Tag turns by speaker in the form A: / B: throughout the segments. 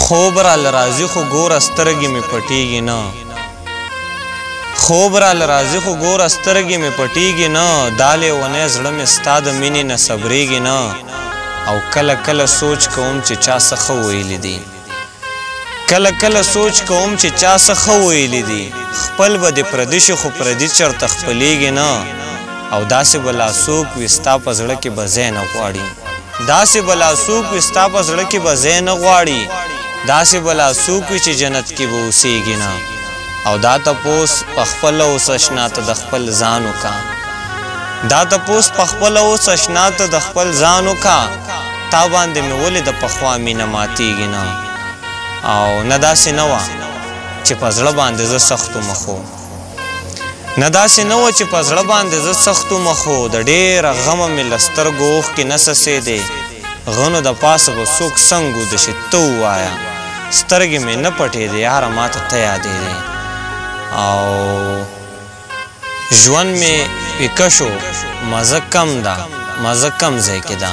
A: خوب را لرازی خو ګور سترګې مې پټېږي نه خوب را لرازی خو ګور سترګې مې پټېږي نه دا لیونی زړه مې ستا د مینې نه صبرېږي نه او کله کله سوچ کوم چې چا څه ښه ویلي دي کله کله سوچ کوم چې چا څه ښه ویلي دي خپل به دې پردي شي خو پردي چرته خپلېږي نه او داسې به لاڅوک وي ستا په زړه کې به ځای نه غواړي داسې به لاڅوک وي ستا په زړه کې به ځای نه غواړي داسې به لاڅوک وي چې جنت کې به اوسېږي نه او دا تپوس پخپله اوس اشنا ته د خپل ځان وکړه دا تپوس پخپله اوس اشنا ته د خپل ځان وکړه تا باندې مې ولې د پخوا مینه ماتېږي نه او نه داسې نه وه چې په زړه باندې زه سخت مخ وم نه داسې نه وه چې په زړه باندې زه سخت مخ و د ډېره غمه مې له سترګو اوښکې نه څڅېدې غنو د پاسه به څوک څنګ وده چې ته ووایه سترګې مې نه پټېدې یاره ماته ته یادېدې او ژوند مې پیکه شو مزه کم ده مزه کم ځای کې ده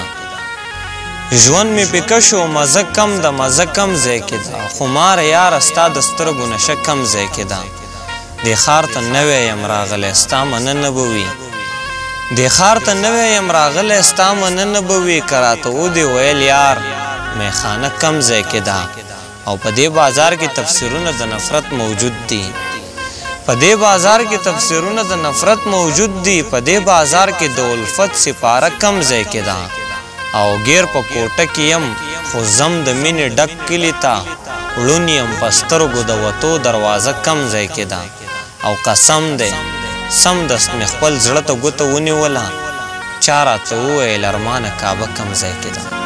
A: ژوند مې پیکه شو مزه کم ده مزه کم ځای کې ده خماره یاره ستا د سترګو نشه کم ځای کې ده دې ښار ته نوی یم راغلی ستا مننه به وي دې ښار ته نوی یم راغلی ستا مننه به وي که راته ودې ویل یار میخانه کم ځای کې ده او په دې بازار کې تفسیرونه د نفرت موجود دي په دې بازار کې تفسیرونه د نفرت موجود دي په دې بازار کې د الفت سپاره کم ځای کې ده او غیر په کوټه کې یم خو زم د مینې ډک کلي ته ړون یم په سترګو د وتو دروازه کم ځای کې ده او قسم دی سمدست مې خپل زړه ته ګوته ونیوله چا راته وویل ارمانه کعبه کم ځای کې ده